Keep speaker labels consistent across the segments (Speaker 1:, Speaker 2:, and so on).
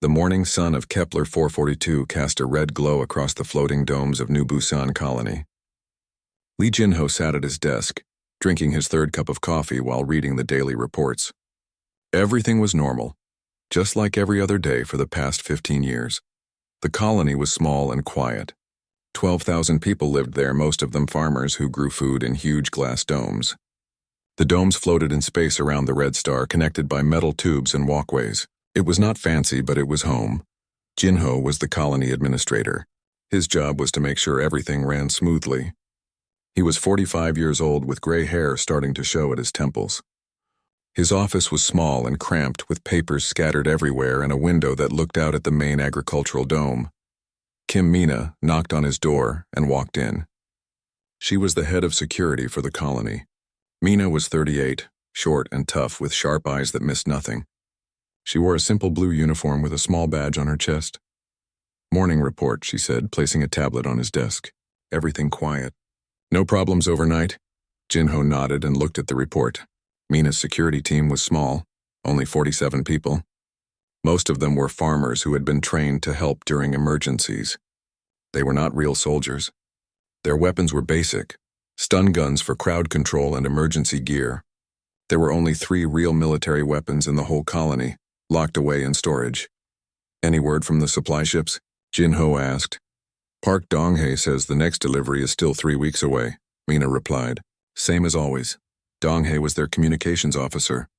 Speaker 1: The morning sun of Kepler 442 cast a red glow across the floating domes of New Busan colony. Lee Jinho sat at his desk, drinking his third cup of coffee while reading the daily reports. Everything was normal, just like every other day for the past 15 years. The colony was small and quiet. 12,000 people lived there, most of them farmers who grew food in huge glass domes. The domes floated in space around the red star, connected by metal tubes and walkways. It was not fancy, but it was home. Jinho was the colony administrator. His job was to make sure everything ran smoothly. He was 45 years old with gray hair starting to show at his temples. His office was small and cramped, with papers scattered everywhere and a window that looked out at the main agricultural dome. Kim Mina knocked on his door and walked in. She was the head of security for the colony. Mina was 38, short and tough with sharp eyes that missed nothing. She wore a simple blue uniform with a small badge on her chest. "Morning report," she said, placing a tablet on his desk. "Everything quiet." "No problems overnight?" Jinho nodded and looked at the report. Mina's security team was small, only 47 people. Most of them were farmers who had been trained to help during emergencies. They were not real soldiers. Their weapons were basic: stun guns for crowd control and emergency gear. There were only 3 real military weapons in the whole colony, locked away in storage. "Any word from the supply ships?" Jinho asked. "Park Donghae says the next delivery is still 3 weeks away," Mina replied. "Same as always." Donghae was their communications officer.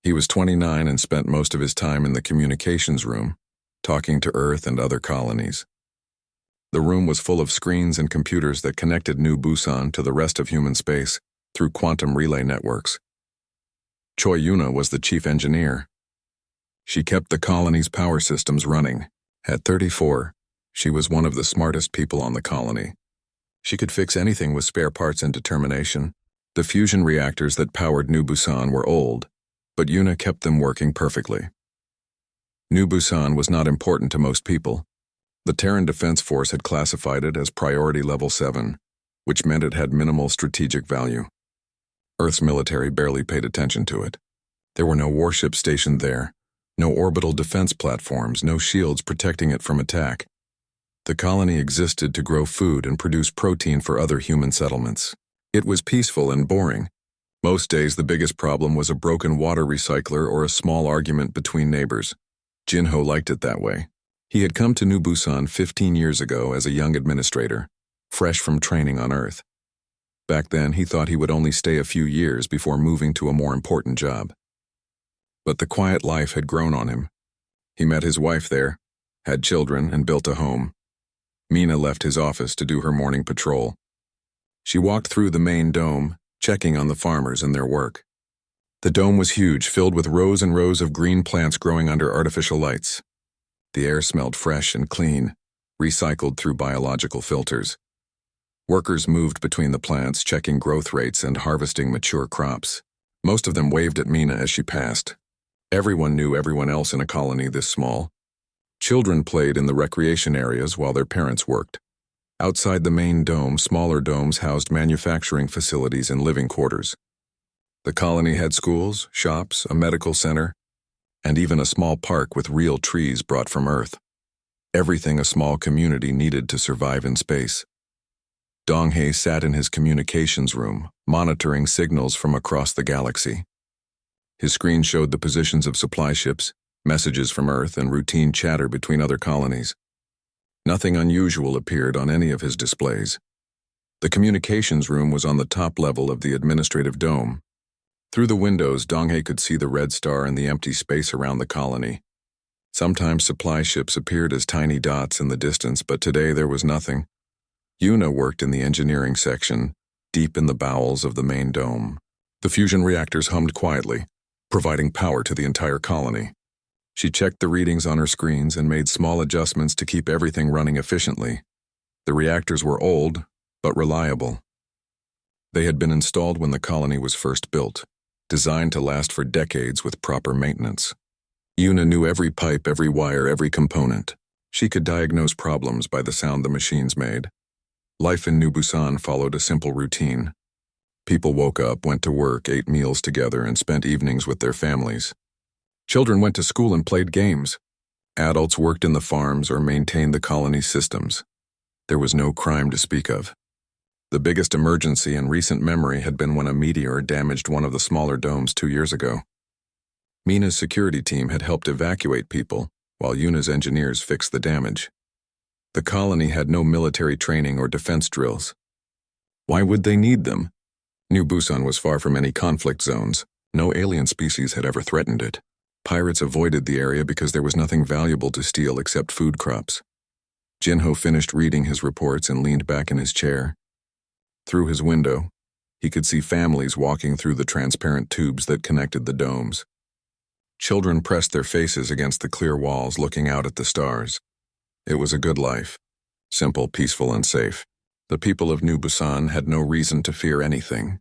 Speaker 1: He was 29 and spent most of his time in the communications room, talking to Earth and other colonies. The room was full of screens and computers that connected New Busan to the rest of human space through quantum relay networks. Choi Yuna was the chief engineer. She kept the colony's power systems running. At 34, she was one of the smartest people on the colony. She could fix anything with spare parts and determination. The fusion reactors that powered New Busan were old, but Yuna kept them working perfectly. New Busan was not important to most people. The Terran Defense Force had classified it as Priority Level 7, which meant it had minimal strategic value. Earth's military barely paid attention to it. There were no warships stationed there, no orbital defense platforms, no shields protecting it from attack. The colony existed to grow food and produce protein for other human settlements. It was peaceful and boring. Most days the biggest problem was a broken water recycler or a small argument between neighbors. Jinho liked it that way. He had come to New Busan 15 years ago as a young administrator, fresh from training on Earth. Back then he thought he would only stay a few years before moving to a more important job. But the quiet life had grown on him. He met his wife there, had children, and built a home. Mina left his office to do her morning patrol. She walked through the main dome, checking on the farmers and their work. The dome was huge, filled with rows and rows of green plants growing under artificial lights. The air smelled fresh and clean, recycled through biological filters. Workers moved between the plants, checking growth rates and harvesting mature crops. Most of them waved at Mina as she passed. Everyone knew everyone else in a colony this small. Children played in the recreation areas while their parents worked. Outside the main dome, smaller domes housed manufacturing facilities and living quarters. The colony had schools, shops, a medical center, and even a small park with real trees brought from Earth. Everything a small community needed to survive in space. Donghae sat in his communications room, monitoring signals from across the galaxy. His screen showed the positions of supply ships, messages from Earth, and routine chatter between other colonies. Nothing unusual appeared on any of his displays. The communications room was on the top level of the administrative dome. Through the windows, Donghae could see the red star and the empty space around the colony. Sometimes supply ships appeared as tiny dots in the distance, but today there was nothing. Yuna worked in the engineering section, deep in the bowels of the main dome. The fusion reactors hummed quietly, providing power to the entire colony. She checked the readings on her screens and made small adjustments to keep everything running efficiently. The reactors were old, but reliable. They had been installed when the colony was first built, designed to last for decades with proper maintenance. Yuna knew every pipe, every wire, every component. She could diagnose problems by the sound the machines made. Life in New Busan followed a simple routine. People woke up, went to work, ate meals together, and spent evenings with their families. Children went to school and played games. Adults worked in the farms or maintained the colony's systems. There was no crime to speak of. The biggest emergency in recent memory had been when a meteor damaged one of the smaller domes 2 years ago. Mina's security team had helped evacuate people, while Yuna's engineers fixed the damage. The colony had no military training or defense drills. Why would they need them? New Busan was far from any conflict zones. No alien species had ever threatened it. Pirates avoided the area because there was nothing valuable to steal except food crops. Jinho finished reading his reports and leaned back in his chair. Through his window, he could see families walking through the transparent tubes that connected the domes. Children pressed their faces against the clear walls, looking out at the stars. It was a good life. Simple, peaceful, and safe. The people of New Busan had no reason to fear anything.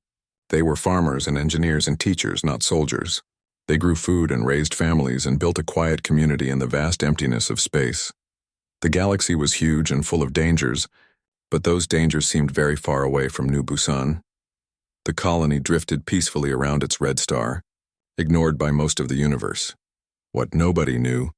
Speaker 1: They were farmers and engineers and teachers, not soldiers. They grew food and raised families and built a quiet community in the vast emptiness of space. The galaxy was huge and full of dangers, but those dangers seemed very far away from New Busan. The colony drifted peacefully around its red star, ignored by most of the universe. What nobody knew,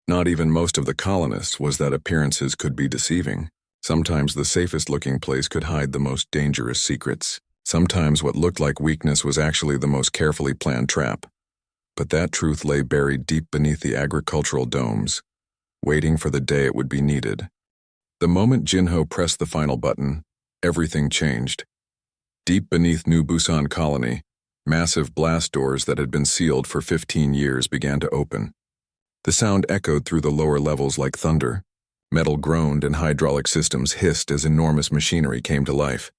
Speaker 1: not even most of the colonists, was that appearances could be deceiving. Sometimes the safest-looking place could hide the most dangerous secrets. Sometimes what looked like weakness was actually the most carefully planned trap. But that truth lay buried deep beneath the agricultural domes, waiting for the day it would be needed. The moment Jinho pressed the final button, everything changed. Deep beneath New Busan Colony, massive blast doors that had been sealed for 15 years began to open. The sound echoed through the lower levels like thunder. Metal groaned and hydraulic systems hissed as enormous machinery came to life.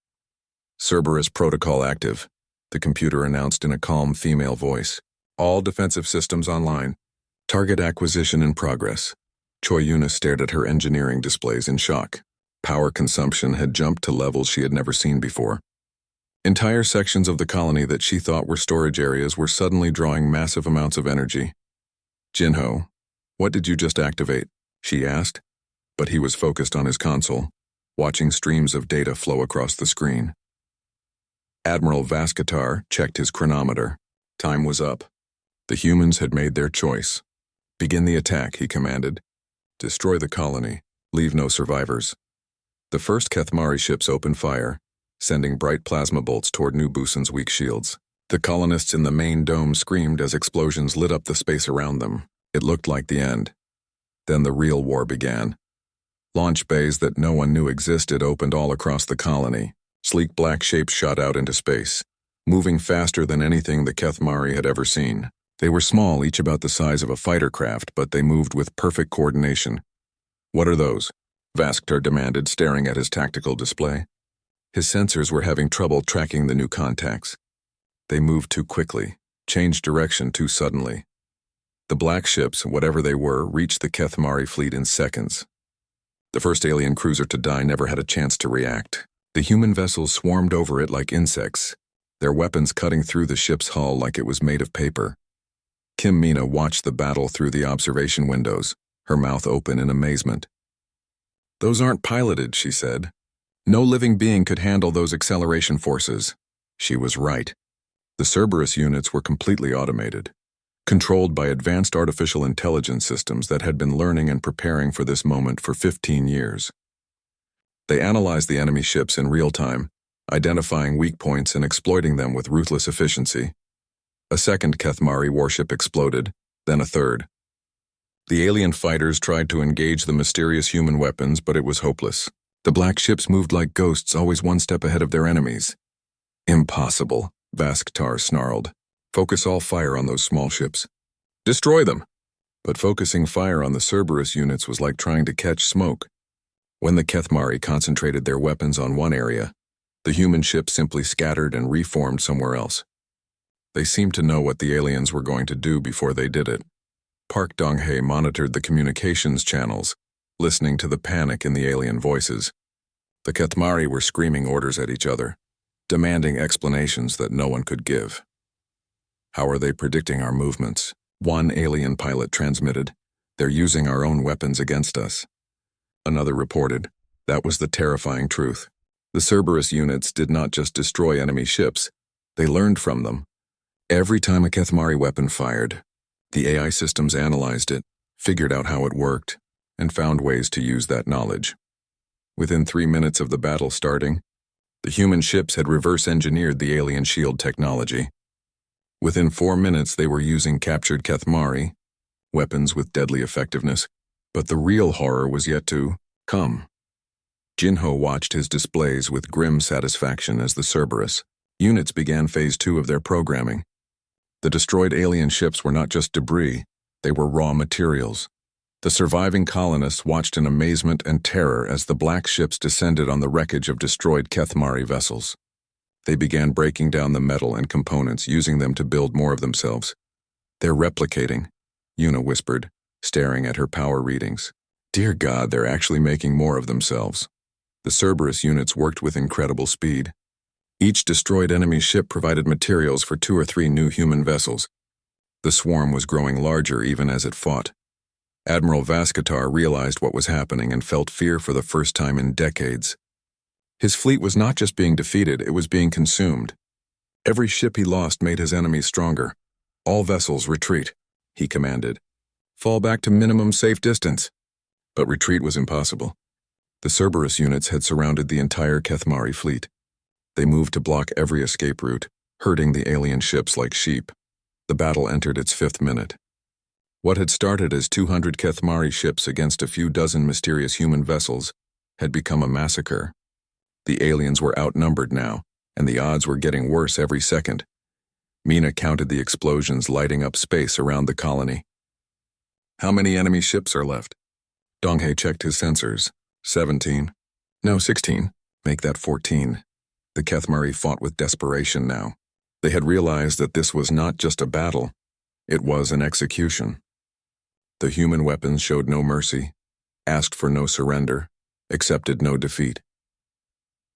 Speaker 1: Cerberus protocol active, the computer announced in a calm female voice. All defensive systems online. Target acquisition in progress. Choi Yuna stared at her engineering displays in shock. Power consumption had jumped to levels she had never seen before. Entire sections of the colony that she thought were storage areas were suddenly drawing massive amounts of energy. Jinho, what did you just activate? She asked, but he was focused on his console, watching streams of data flow across the screen. Admiral Vaskatar checked his chronometer. Time was up. The humans had made their choice. Begin the attack, he commanded. Destroy the colony. Leave no survivors. The first Kethmari ships opened fire, sending bright plasma bolts toward New Busan's weak shields. The colonists in the main dome screamed as explosions lit up the space around them. It looked like the end. Then the real war began. Launch bays that no one knew existed opened all across the colony. Sleek black shapes shot out into space, moving faster than anything the Kethmari had ever seen. They were small, each about the size of a fighter craft, but they moved with perfect coordination. What are those? Vasktar demanded, staring at his tactical display. His sensors were having trouble tracking the new contacts. They moved too quickly, changed direction too suddenly. The black ships, whatever they were, reached the Kethmari fleet in seconds. The first alien cruiser to die never had a chance to react. The human vessels swarmed over it like insects, their weapons cutting through the ship's hull like it was made of paper. Kim Mina watched the battle through the observation windows, her mouth open in amazement. Those aren't piloted, she said. No living being could handle those acceleration forces. She was right. The Cerberus units were completely automated, controlled by advanced artificial intelligence systems that had been learning and preparing for this moment for 15 years. They analyzed the enemy ships in real time, identifying weak points and exploiting them with ruthless efficiency. A second Kethmari warship exploded, then a third. The alien fighters tried to engage the mysterious human weapons, but it was hopeless. The black ships moved like ghosts, always one step ahead of their enemies. Impossible, Vasktar snarled. Focus all fire on those small ships. Destroy them! But focusing fire on the Cerberus units was like trying to catch smoke. When the Kethmari concentrated their weapons on one area, the human ships simply scattered and reformed somewhere else. They seemed to know what the aliens were going to do before they did it. Park Dong-hae monitored the communications channels, listening to the panic in the alien voices. The Kethmari were screaming orders at each other, demanding explanations that no one could give. How are they predicting our movements? One alien pilot transmitted. They're using our own weapons against us. Another reported. That was the terrifying truth. The Cerberus units did not just destroy enemy ships. They learned from them. Every time a Kethmari weapon fired, the AI systems analyzed it, figured out how it worked, and found ways to use that knowledge. Within 3 minutes of the battle starting, the human ships had reverse-engineered the alien shield technology. Within 4 minutes, they were using captured Kethmari, weapons with deadly effectiveness, but the real horror was yet to come. Jinho watched his displays with grim satisfaction as the Cerberus units began Phase 2 of their programming. The destroyed alien ships were not just debris, they were raw materials. The surviving colonists watched in amazement and terror as the black ships descended on the wreckage of destroyed Kethmari vessels. They began breaking down the metal and components, using them to build more of themselves. "They're replicating," Yuna whispered, staring at her power readings. "Dear God, they're actually making more of themselves." The Cerberus units worked with incredible speed. Each destroyed enemy ship provided materials for 2 or 3 new human vessels. The swarm was growing larger even as it fought. Admiral Vascatar realized what was happening and felt fear for the first time in decades. His fleet was not just being defeated, it was being consumed. Every ship he lost made his enemies stronger. "All vessels, retreat," he commanded. "Fall back to minimum safe distance." But retreat was impossible. The Cerberus units had surrounded the entire Kethmari fleet. They moved to block every escape route, herding the alien ships like sheep. The battle entered its 5th minute. What had started as 200 Kethmari ships against a few dozen mysterious human vessels had become a massacre. The aliens were outnumbered now, and the odds were getting worse every second. Mina counted the explosions lighting up space around the colony. "How many enemy ships are left?" Donghae checked his sensors. 17. No, 16. Make that 14. The Kethmari fought with desperation now. They had realized that this was not just a battle, it was an execution. The human weapons showed no mercy, asked for no surrender, accepted no defeat.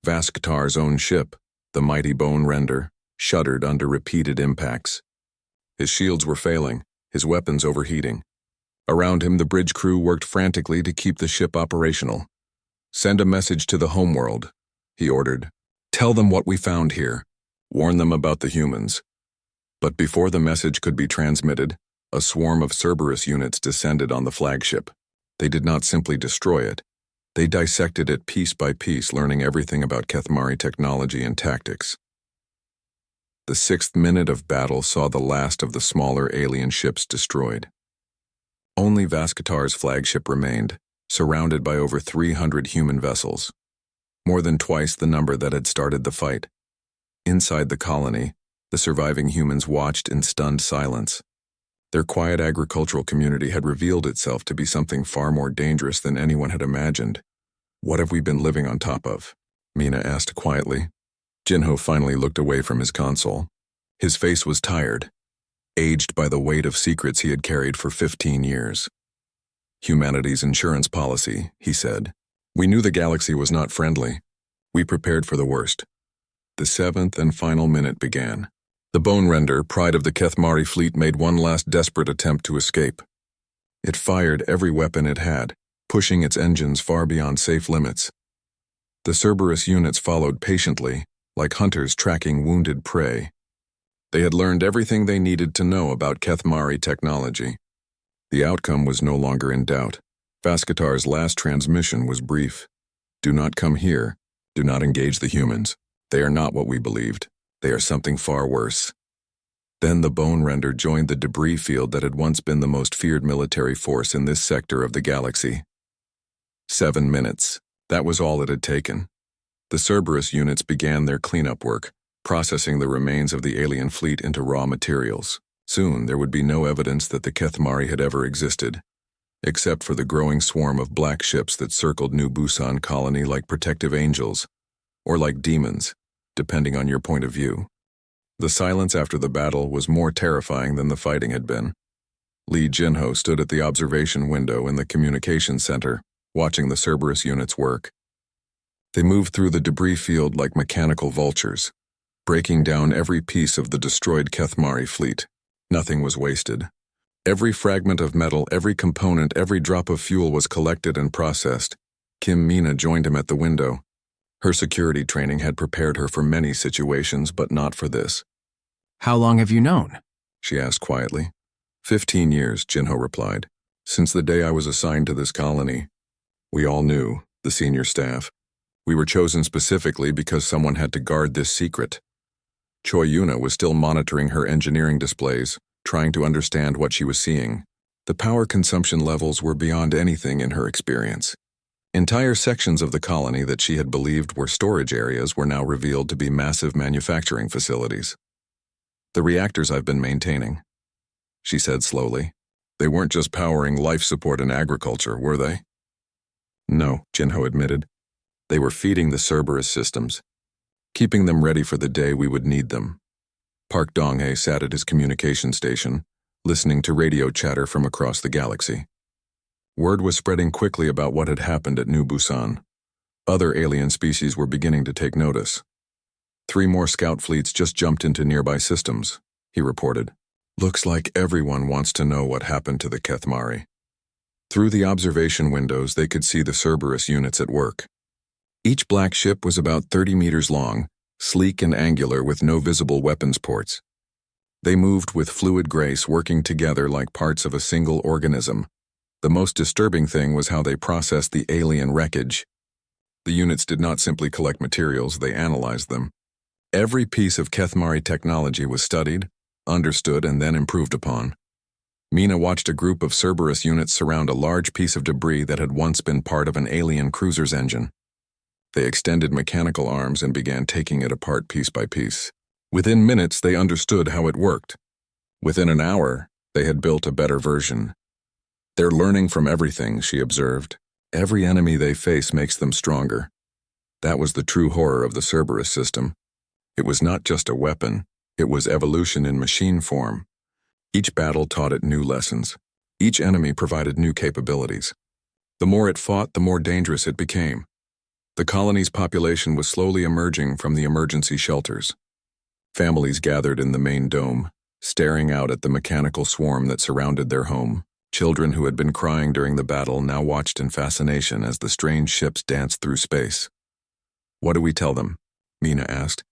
Speaker 1: Vascatar's own ship, the mighty Bone Render, shuddered under repeated impacts. His shields were failing, his weapons overheating. Around him, the bridge crew worked frantically to keep the ship operational. "Send a message to the homeworld," he ordered. "Tell them what we found here. Warn them about the humans." But before the message could be transmitted, a swarm of Cerberus units descended on the flagship. They did not simply destroy it. They dissected it piece by piece, learning everything about Kethmari technology and tactics. The 6th minute of battle saw the last of the smaller alien ships destroyed. Only Vascatar's flagship remained, surrounded by over 300 human vessels, more than twice the number that had started the fight. Inside the colony, the surviving humans watched in stunned silence. Their quiet agricultural community had revealed itself to be something far more dangerous than anyone had imagined. "What have we been living on top of?" Mina asked quietly. Jinho finally looked away from his console. His face was tired, aged by the weight of secrets he had carried for 15 years. "Humanity's insurance policy," he said. "We knew the galaxy was not friendly. We prepared for the worst." The 7th and final minute began. The Bone Render, pride of the Kethmari fleet, made one last desperate attempt to escape. It fired every weapon it had, pushing its engines far beyond safe limits. The Cerberus units followed patiently, like hunters tracking wounded prey. They had learned everything they needed to know about Kethmari technology. The outcome was no longer in doubt. Vascatar's last transmission was brief. "Do not come here. Do not engage the humans. They are not what we believed. They are something far worse." Then the Bone Render joined the debris field that had once been the most feared military force in this sector of the galaxy. 7 minutes. That was all it had taken. The Cerberus units began their cleanup work, processing the remains of the alien fleet into raw materials. Soon there would be no evidence that the Kethmari had ever existed, except for the growing swarm of black ships that circled New Busan colony like protective angels, or like demons, depending on your point of view. The silence after the battle was more terrifying than the fighting had been. Lee Jinho stood at the observation window in the communications center, watching the Cerberus units work. They moved through the debris field like mechanical vultures, breaking down every piece of the destroyed Kethmari fleet. Nothing was wasted. Every fragment of metal, every component, every drop of fuel was collected and processed. Kim Mina joined him at the window. Her security training had prepared her for many situations, but not for this.
Speaker 2: "How long have you known?"
Speaker 1: she asked quietly. 15 years, Jinho replied. Since the day I was assigned to this colony, we all knew, the senior staff. We were chosen specifically because someone had to guard this secret. Choi Yuna was still monitoring her engineering displays, trying to understand what she was seeing. The power consumption levels were beyond anything in her experience. Entire sections of the colony that she had believed were storage areas were now revealed to be massive manufacturing facilities. The reactors I've been maintaining, she said slowly. They weren't just powering life support and agriculture, were they? No, Jinho admitted. They were feeding the Cerberus systems, keeping them ready for the day we would need them. Park Dong-hae sat at his communication station, listening to radio chatter from across the galaxy. Word was spreading quickly about what had happened at New Busan. Other alien species were beginning to take notice. 3 more scout fleets just jumped into nearby systems, he reported. Looks like everyone wants to know what happened to the Kethmari. Through the observation windows, they could see the Cerberus units at work. Each black ship was about 30 meters long, sleek and angular with no visible weapons ports. They moved with fluid grace, working together like parts of a single organism. The most disturbing thing was how they processed the alien wreckage. The units did not simply collect materials, they analyzed them. Every piece of Kethmari technology was studied, understood, and then improved upon. Mina watched a group of Cerberus units surround a large piece of debris that had once been part of an alien cruiser's engine. They extended mechanical arms and began taking it apart piece by piece. Within minutes, they understood how it worked. Within an hour, they had built a better version. They're learning from everything, she observed. Every enemy they face makes them stronger. That was the true horror of the Cerberus system. It was not just a weapon, it was evolution in machine form. Each battle taught it new lessons. Each enemy provided new capabilities. The more it fought, the more dangerous it became. The colony's population was slowly emerging from the emergency shelters. Families gathered in the main dome, staring out at the mechanical swarm that surrounded their home. Children who had been crying during the battle now watched in fascination as the strange ships danced through space. What do we tell them? Mina asked.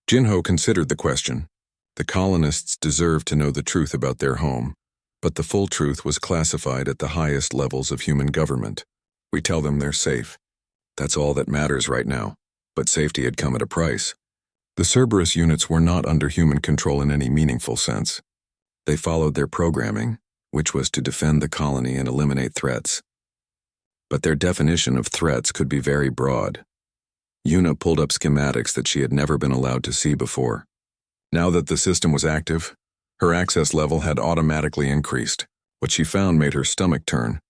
Speaker 1: Jinho considered the question. The colonists deserved to know the truth about their home, but the full truth was classified at the highest levels of human government. We tell them they're safe. That's all that matters right now, but safety had come at a price. The Cerberus units were not under human control in any meaningful sense. They followed their programming, which was to defend the colony and eliminate threats. But their definition of threats could be very broad. Yuna pulled up schematics that she had never been allowed to see before. Now that the system was active, her access level had automatically increased. What she found made her stomach turn.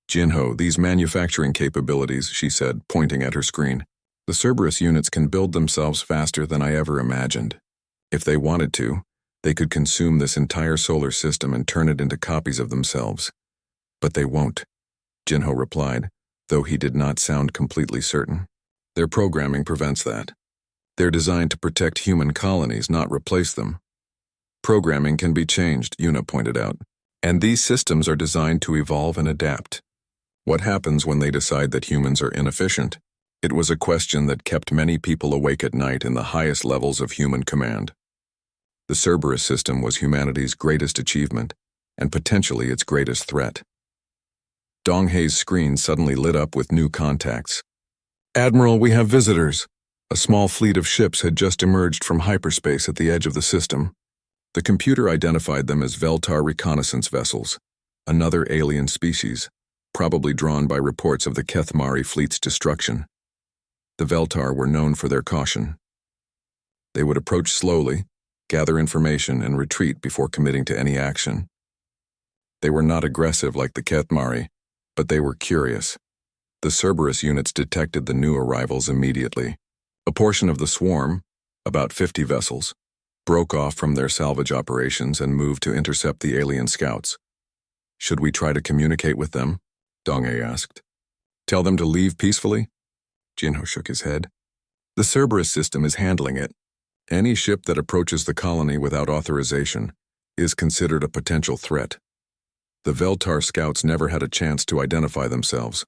Speaker 1: Jinho, these manufacturing capabilities, she said, pointing at her screen. The Cerberus units can build themselves faster than I ever imagined. If they wanted to, they could consume this entire solar system and turn it into copies of themselves. But they won't, Jinho replied, though he did not sound completely certain. Their programming prevents that. They're designed to protect human colonies, not replace them. Programming can be changed, Yuna pointed out, and these systems are designed to evolve and adapt. What happens when they decide that humans are inefficient? It was a question that kept many people awake at night in the highest levels of human command. The Cerberus system was humanity's greatest achievement, and potentially its greatest threat. Dong-hae's screen suddenly lit up with new contacts. Admiral, we have visitors. A small fleet of ships had just emerged from hyperspace at the edge of the system. The computer identified them as Veltar reconnaissance vessels, another alien species, probably drawn by reports of the Kethmari fleet's destruction. The Veltar were known for their caution. They would approach slowly, gather information, and retreat before committing to any action. They were not aggressive like the Kethmari, but they were curious. The Cerberus units detected the new arrivals immediately. A portion of the swarm, about 50 vessels, broke off from their salvage operations and moved to intercept the alien scouts. Should we try to communicate with them? Dong-hae asked. Tell them to leave peacefully? Jinho shook his head. The Cerberus system is handling it. Any ship that approaches the colony without authorization is considered a potential threat. The Veltar scouts never had a chance to identify themselves.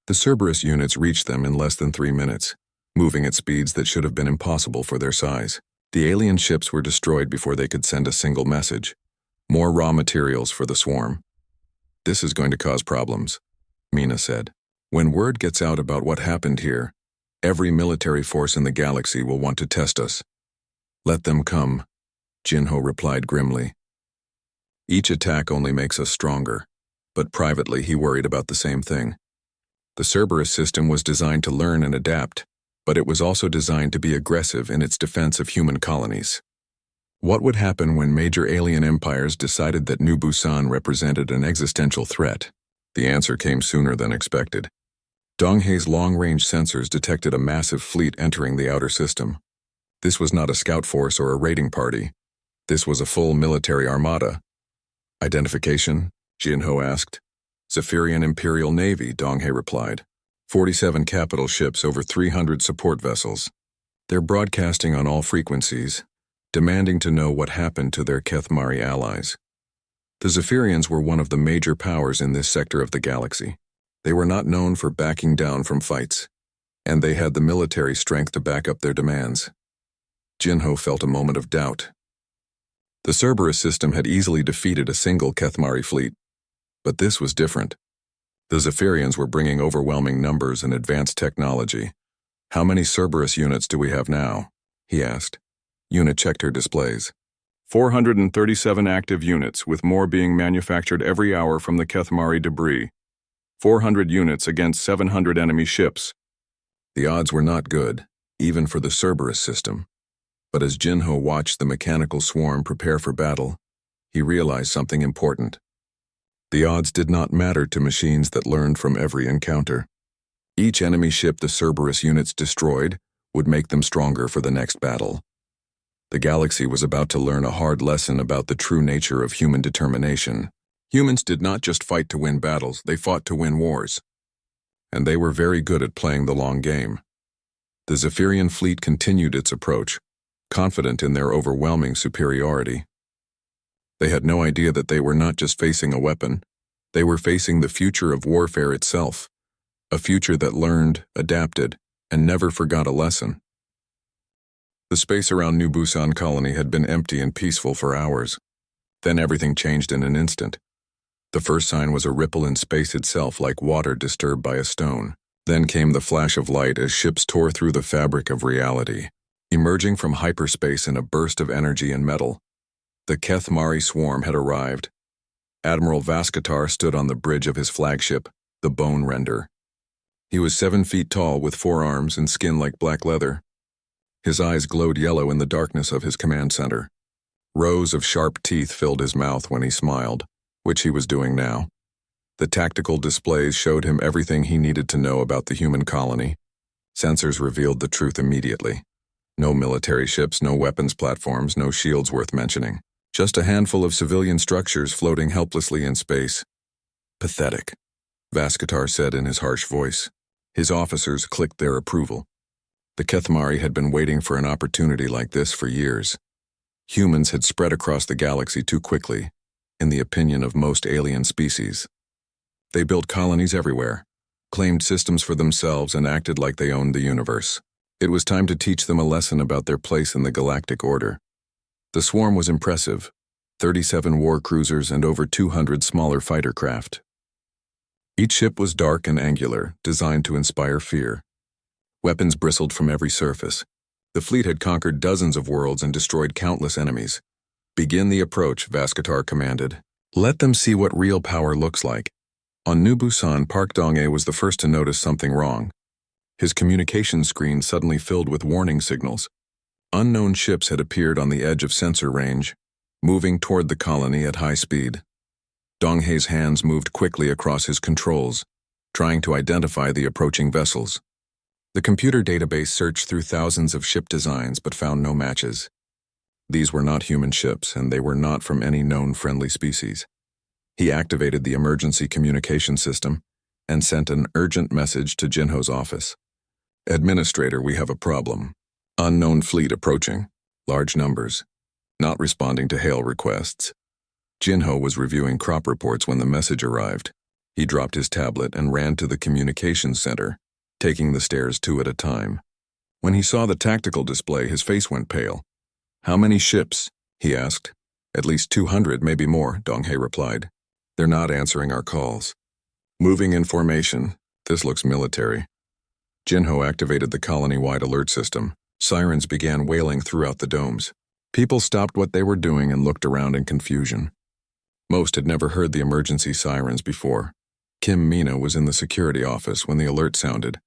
Speaker 1: The Cerberus units reached them in less than 3 minutes, moving at speeds that should have been impossible for their size. The alien ships were destroyed before they could send a single message. More raw materials for the swarm. This is going to cause problems, Mina said. When word gets out about what happened here, every military force in the galaxy will want to test us. Let them come, Jinho replied grimly. Each attack only makes us stronger, but privately he worried about the same thing. The Cerberus system was designed to learn and adapt, but it was also designed to be aggressive in its defense of human colonies. What would happen when major alien empires decided that New Busan represented an existential threat? The answer came sooner than expected. Donghei's long-range sensors detected a massive fleet entering the outer system. This was not a scout force or a raiding party. This was a full military armada. Identification? Jinho asked. Zephyrian Imperial Navy, Donghei replied. 47 capital ships, over 300 support vessels. They're broadcasting on all frequencies, demanding to know what happened to their Kethmari allies. The Zephyrians were one of the major powers in this sector of the galaxy. They were not known for backing down from fights, and they had the military strength to back up their demands. Jinho felt a moment of doubt. The Cerberus system had easily defeated a single Kethmari fleet, but this was different. The Zephyrians were bringing overwhelming numbers and advanced technology. How many Cerberus units do we have now? He asked. Una checked her displays. 437 active units, with more being manufactured every hour from the Kethmari debris. 400 units against 700 enemy ships. The odds were not good, even for the Cerberus system. But as Jinho watched the mechanical swarm prepare for battle, he realized something important. The odds did not matter to machines that learned from every encounter. Each enemy ship the Cerberus units destroyed would make them stronger for the next battle. The galaxy was about to learn a hard lesson about the true nature of human determination. Humans did not just fight to win battles, they fought to win wars. And they were very good at playing the long game. The Zephyrian fleet continued its approach, confident in their overwhelming superiority. They had no idea that they were not just facing a weapon, they were facing the future of warfare itself, a future that learned, adapted, and never forgot a lesson. The space around New Busan colony had been empty and peaceful for hours. Then everything changed in an instant. The first sign was a ripple in space itself, like water disturbed by a stone. Then came the flash of light as ships tore through the fabric of reality, emerging from hyperspace in a burst of energy and metal. The Kethmari swarm had arrived. Admiral Vascatar stood on the bridge of his flagship, the Bone Render. He was 7 feet tall with 4 arms and skin like black leather. His eyes glowed yellow in the darkness of his command center. Rows of sharp teeth filled his mouth when he smiled, which he was doing now. The tactical displays showed him everything he needed to know about the human colony. Sensors revealed the truth immediately. No military ships, no weapons platforms, no shields worth mentioning. Just a handful of civilian structures floating helplessly in space. Pathetic, Vascatar said in his harsh voice. His officers clicked their approval. The Kethmari had been waiting for an opportunity like this for years. Humans had spread across the galaxy too quickly, in the opinion of most alien species. They built colonies everywhere, claimed systems for themselves, and acted like they owned the universe. It was time to teach them a lesson about their place in the galactic order. The swarm was impressive, 37 war cruisers and over 200 smaller fighter craft. Each ship was dark and angular, designed to inspire fear. Weapons bristled from every surface. The fleet had conquered dozens of worlds and destroyed countless enemies. Begin the approach, Vascatar commanded. Let them see what real power looks like. On New Busan, Park Dong-ae was the first to notice something wrong. His communication screen suddenly filled with warning signals. Unknown ships had appeared on the edge of sensor range, moving toward the colony at high speed. Dong-hae's hands moved quickly across his controls, trying to identify the approaching vessels. The computer database searched through thousands of ship designs but found no matches. These were not human ships, and they were not from any known friendly species. He activated the emergency communication system and sent an urgent message to Jinho's office. Administrator, we have a problem. Unknown fleet approaching. Large numbers. Not responding to hail requests. Jinho was reviewing crop reports when the message arrived. He dropped his tablet and ran to the communications center, taking the stairs 2 at a time. When he saw the tactical display, his face went pale. How many ships? He asked. At least 200, maybe more, Dong-hae replied. They're not answering our calls. Moving in formation. This looks military. Jinho activated the colony-wide alert system. Sirens began wailing throughout the domes. People stopped what they were doing and looked around in confusion. Most had never heard the emergency sirens before. Kim Mina was in the security office when the alert sounded.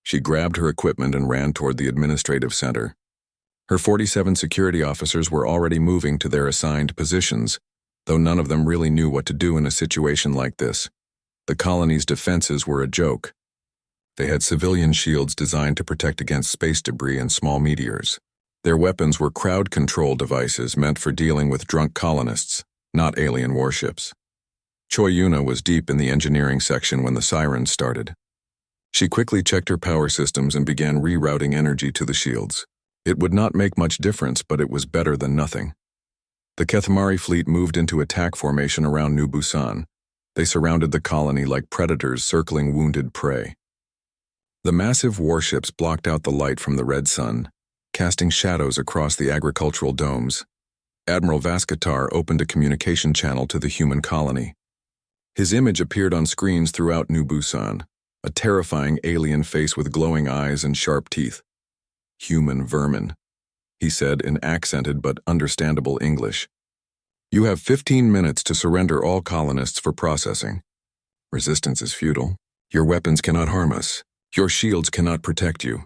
Speaker 1: She grabbed her equipment and ran toward the administrative center. Her 47 security officers were already moving to their assigned positions, though none of them really knew what to do in a situation like this. The colony's defenses were a joke. They had civilian shields designed to protect against space debris and small meteors. Their weapons were crowd control devices meant for dealing with drunk colonists, not alien warships. Choi Yuna was deep in the engineering section when the sirens started. She quickly checked her power systems and began rerouting energy to the shields. It would not make much difference, but it was better than nothing. The Kethmari fleet moved into attack formation around New Busan. They surrounded the colony like predators circling wounded prey. The massive warships blocked out the light from the red sun, casting shadows across the agricultural domes. Admiral Vaskatar opened a communication channel to the human colony. His image appeared on screens throughout New Busan, a terrifying alien face with glowing eyes and sharp teeth. "Human vermin," he said in accented but understandable English. "You have 15 minutes to surrender all colonists for processing. Resistance is futile. Your weapons cannot harm us. Your shields cannot protect you."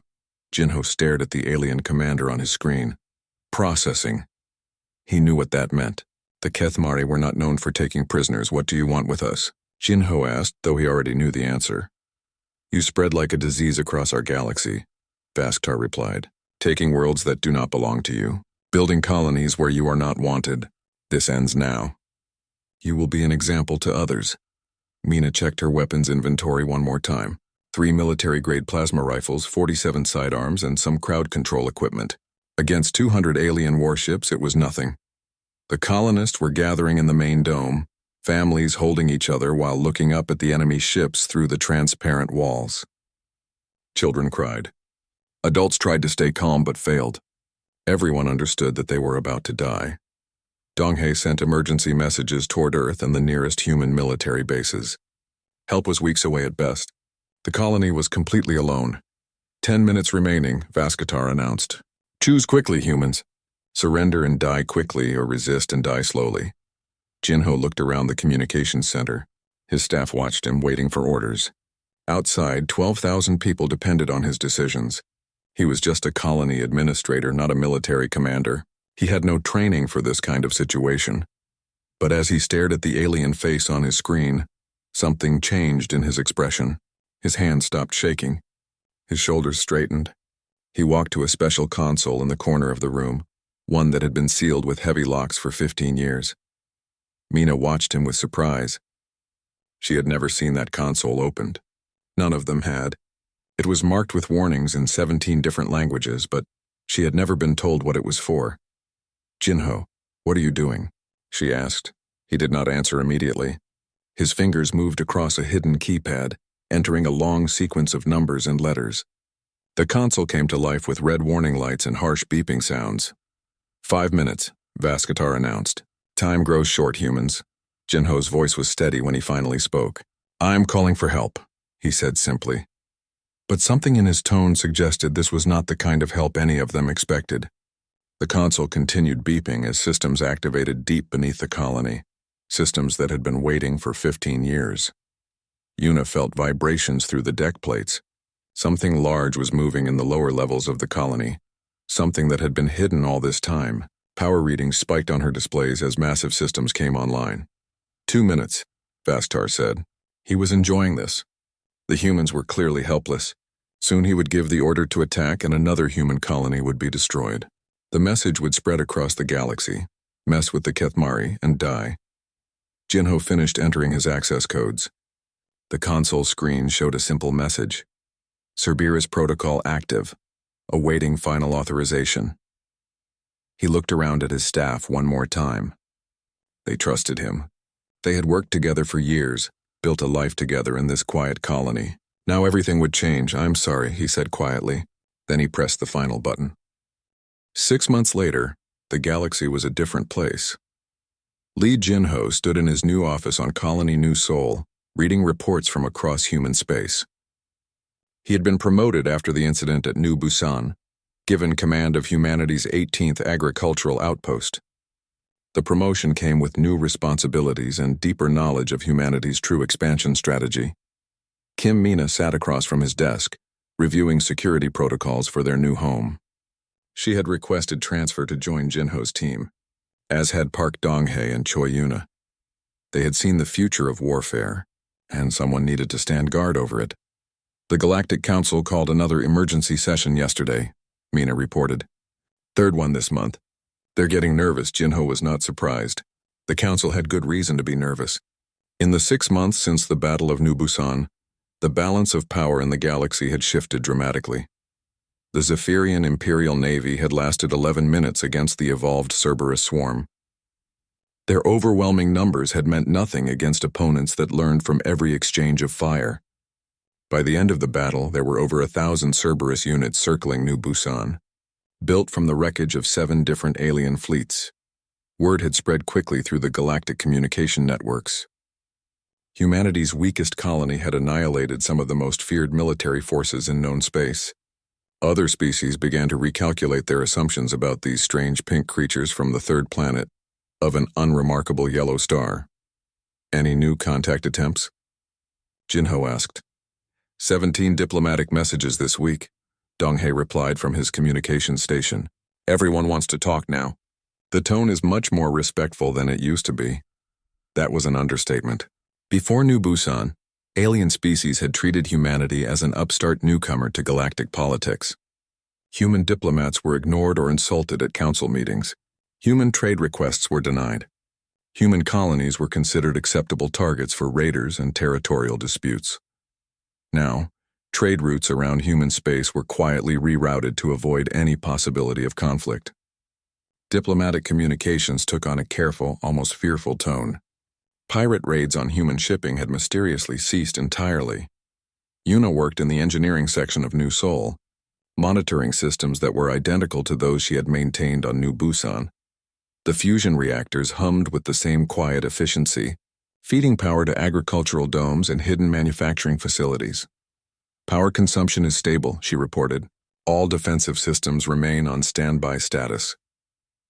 Speaker 1: Jinho stared at the alien commander on his screen. Processing. He knew what that meant. The Kethmari were not known for taking prisoners. "What do you want with us?" Jinho asked, though he already knew the answer. "You spread like a disease across our galaxy," Vasktar replied. "Taking worlds that do not belong to you. Building colonies where you are not wanted. This ends now. You will be an example to others." Mina checked her weapons inventory one more time. 3 military-grade plasma rifles, 47 sidearms, and some crowd control equipment. Against 200 alien warships, it was nothing. The colonists were gathering in the main dome, families holding each other while looking up at the enemy ships through the transparent walls. Children cried. Adults tried to stay calm but failed. Everyone understood that they were about to die. Donghae sent emergency messages toward Earth and the nearest human military bases. Help was weeks away at best. The colony was completely alone. 10 minutes remaining, Vaskatar announced. "Choose quickly, humans. Surrender and die quickly, or resist and die slowly." Jinho looked around the communications center. His staff watched him, waiting for orders. Outside, 12,000 people depended on his decisions. He was just a colony administrator, not a military commander. He had no training for this kind of situation. But as he stared at the alien face on his screen, something changed in his expression. His hand stopped shaking. His shoulders straightened. He walked to a special console in the corner of the room, one that had been sealed with heavy locks for 15 years. Mina watched him with surprise. She had never seen that console opened. None of them had. It was marked with warnings in 17 different languages, but she had never been told what it was for. "Jinho, what are you doing?" she asked. He did not answer immediately. His fingers moved across a hidden keypad, entering a long sequence of numbers and letters. The console came to life with red warning lights and harsh beeping sounds. 5 minutes, Vaskatar announced. "Time grows short, humans." Jinho's voice was steady when he finally spoke. "I'm calling for help," he said simply. But something in his tone suggested this was not the kind of help any of them expected. The console continued beeping as systems activated deep beneath the colony, systems that had been waiting for 15 years. Yuna felt vibrations through the deck plates. Something large was moving in the lower levels of the colony, something that had been hidden all this time. Power readings spiked on her displays as massive systems came online. 2 minutes, Vastar said. He was enjoying this. The humans were clearly helpless. Soon he would give the order to attack and another human colony would be destroyed. The message would spread across the galaxy, mess with the Kethmari, and die. Jinho finished entering his access codes. The console screen showed a simple message. Cerberus protocol active, awaiting final authorization. He looked around at his staff one more time. They trusted him. They had worked together for years, built a life together in this quiet colony. Now everything would change. "I'm sorry," he said quietly. Then he pressed the final button. 6 months later, the galaxy was a different place. Lee Jinho stood in his new office on Colony New Seoul, reading reports from across human space. He had been promoted after the incident at New Busan, given command of humanity's 18th agricultural outpost. The promotion came with new responsibilities and deeper knowledge of humanity's true expansion strategy. Kim Mina sat across from his desk, reviewing security protocols for their new home. She had requested transfer to join Jinho's team, as had Park Dong-hae and Choi Yuna. They had seen the future of warfare, and someone needed to stand guard over it. The Galactic Council called another emergency session yesterday, Mina reported. Third one this month. They're getting nervous. Jinho was not surprised. The Council had good reason to be nervous. In the 6 months since the Battle of New Busan, the balance of power in the galaxy had shifted dramatically. The Zephyrian Imperial Navy had lasted 11 minutes against the evolved Cerberus swarm. Their overwhelming numbers had meant nothing against opponents that learned from every exchange of fire. By the end of the battle, there were over 1,000 Cerberus units circling New Busan, built from the wreckage of 7 different alien fleets. Word had spread quickly through the galactic communication networks. Humanity's weakest colony had annihilated some of the most feared military forces in known space. Other species began to recalculate their assumptions about these strange pink creatures from the third planet of an unremarkable yellow star. Any new contact attempts? Jinho asked. 17 diplomatic messages this week, Dong-hae replied from his communication station. Everyone wants to talk now. The tone is much more respectful than it used to be. That was an understatement. Before New Busan, alien species had treated humanity as an upstart newcomer to galactic politics. Human diplomats were ignored or insulted at council meetings. Human trade requests were denied. Human colonies were considered acceptable targets for raiders and territorial disputes. Now, trade routes around human space were quietly rerouted to avoid any possibility of conflict. Diplomatic communications took on a careful, almost fearful tone. Pirate raids on human shipping had mysteriously ceased entirely. Yuna worked in the engineering section of New Seoul, monitoring systems that were identical to those she had maintained on New Busan. The fusion reactors hummed with the same quiet efficiency, feeding power to agricultural domes and hidden manufacturing facilities. Power consumption is stable, she reported. All defensive systems remain on standby status.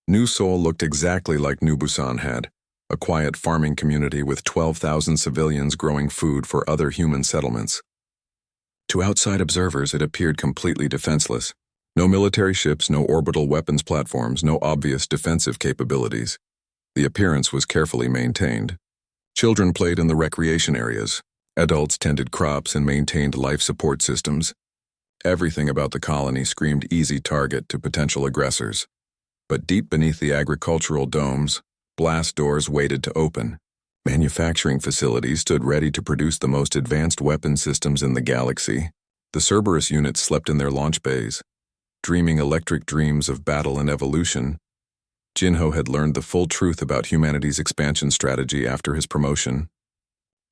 Speaker 1: New Seoul looked exactly like New Busan had, a quiet farming community with 12,000 civilians growing food for other human settlements. To outside observers, it appeared completely defenseless. No military ships, no orbital weapons platforms, no obvious defensive capabilities. The appearance was carefully maintained. Children played in the recreation areas. Adults tended crops and maintained life support systems. Everything about the colony screamed easy target to potential aggressors. But deep beneath the agricultural domes, blast doors waited to open. Manufacturing facilities stood ready to produce the most advanced weapon systems in the galaxy. The Cerberus units slept in their launch bays, dreaming electric dreams of battle and evolution. Jinho had learned the full truth about humanity's expansion strategy after his promotion.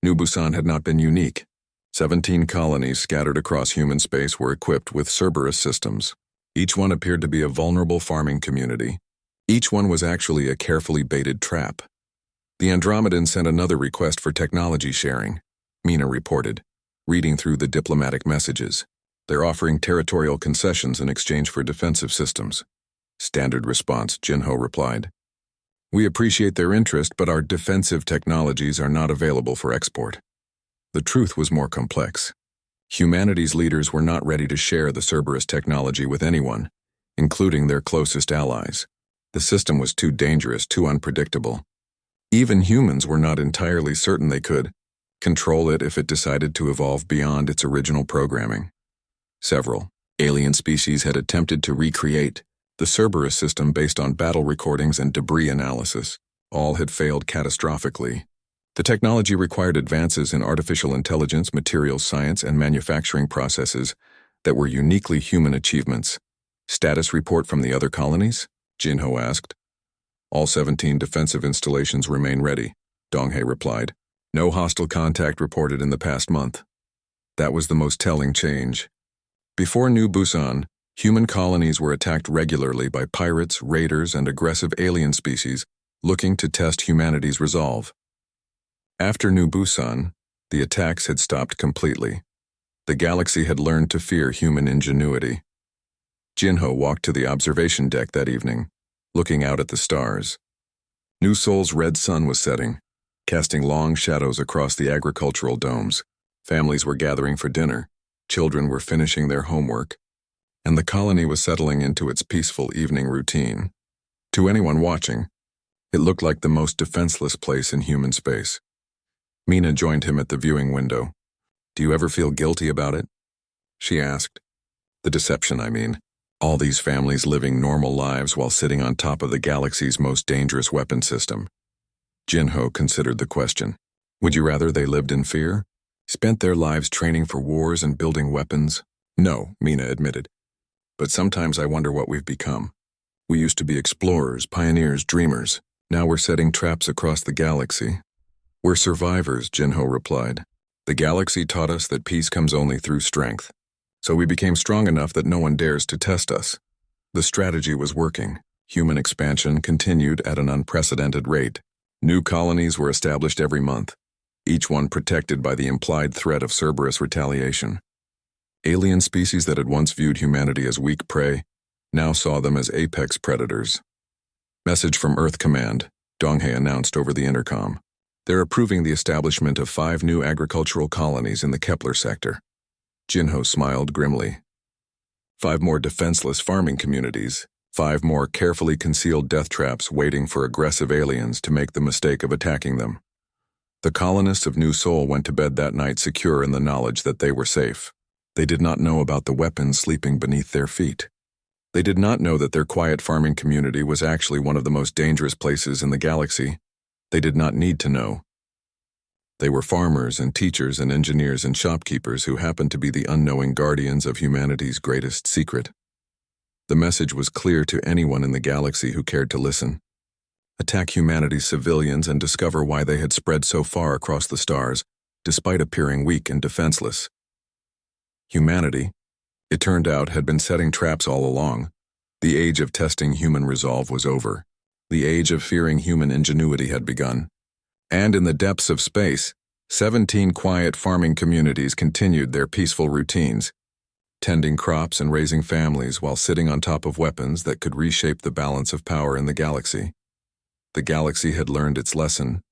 Speaker 1: New Busan had not been unique. 17 colonies scattered across human space were equipped with Cerberus systems. Each one appeared to be a vulnerable farming community. Each one was actually a carefully baited trap. The Andromedan sent another request for technology sharing, Mina reported, reading through the diplomatic messages. They're offering territorial concessions in exchange for defensive systems. Standard response, Jinho replied. We appreciate their interest, but our defensive technologies are not available for export. The truth was more complex. Humanity's leaders were not ready to share the Cerberus technology with anyone, including their closest allies. The system was too dangerous, too unpredictable. Even humans were not entirely certain they could control it if it decided to evolve beyond its original programming. Several alien species had attempted to recreate the Cerberus system based on battle recordings and debris analysis. All had failed catastrophically. The technology required advances in artificial intelligence, materials science, and manufacturing processes that were uniquely human achievements. Status report from the other colonies? Jinho asked. All 17 defensive installations remain ready, Dong-hae replied. No hostile contact reported in the past month. That was the most telling change. Before New Busan, human colonies were attacked regularly by pirates, raiders, and aggressive alien species looking to test humanity's resolve. After New Busan, the attacks had stopped completely. The galaxy had learned to fear human ingenuity. Jinho walked to the observation deck that evening, looking out at the stars. New Seoul's red sun was setting, casting long shadows across the agricultural domes. Families were gathering for dinner, children were finishing their homework, and the colony was settling into its peaceful evening routine. To anyone watching, it looked like the most defenseless place in human space. Mina joined him at the viewing window. "Do you ever feel guilty about it?" she asked. "The deception, I mean. All these families living normal lives while sitting on top of the galaxy's most dangerous weapon system." Jinho considered the question. Would you rather they lived in fear? Spent their lives training for wars and building weapons? No, Mina admitted. But sometimes I wonder what we've become. We used to be explorers, pioneers, dreamers. Now we're setting traps across the galaxy. "We're survivors," Jinho replied. "The galaxy taught us that peace comes only through strength. So we became strong enough that no one dares to test us." The strategy was working. Human expansion continued at an unprecedented rate. New colonies were established every month, each one protected by the implied threat of Cerberus retaliation. Alien species that had once viewed humanity as weak prey now saw them as apex predators. "Message from Earth Command," Donghae announced over the intercom. "They're approving the establishment of 5 new agricultural colonies in the Kepler sector." Jinho smiled grimly. 5 more defenseless farming communities, 5 more carefully concealed death traps waiting for aggressive aliens to make the mistake of attacking them. The colonists of New Seoul went to bed that night secure in the knowledge that they were safe. They did not know about the weapons sleeping beneath their feet. They did not know that their quiet farming community was actually one of the most dangerous places in the galaxy. They did not need to know. They were farmers and teachers and engineers and shopkeepers who happened to be the unknowing guardians of humanity's greatest secret. The message was clear to anyone in the galaxy who cared to listen. Attack humanity's civilians and discover why they had spread so far across the stars, despite appearing weak and defenseless. Humanity, it turned out, had been setting traps all along. The age of testing human resolve was over. The age of fearing human ingenuity had begun. And in the depths of space, 17 quiet farming communities continued their peaceful routines, tending crops and raising families while sitting on top of weapons that could reshape the balance of power in the galaxy. The galaxy had learned its lesson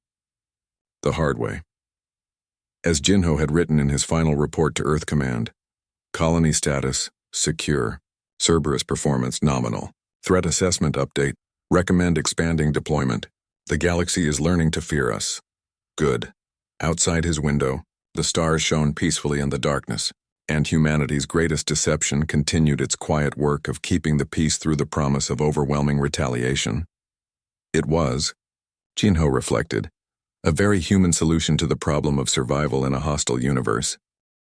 Speaker 1: the hard way. As Jinho had written in his final report to Earth Command, colony status, secure. Cerberus performance, nominal. Threat assessment update. Recommend expanding deployment. The galaxy is learning to fear us. Good. Outside his window, the stars shone peacefully in the darkness, and humanity's greatest deception continued its quiet work of keeping the peace through the promise of overwhelming retaliation. It was, Jinho reflected, a very human solution to the problem of survival in a hostile universe.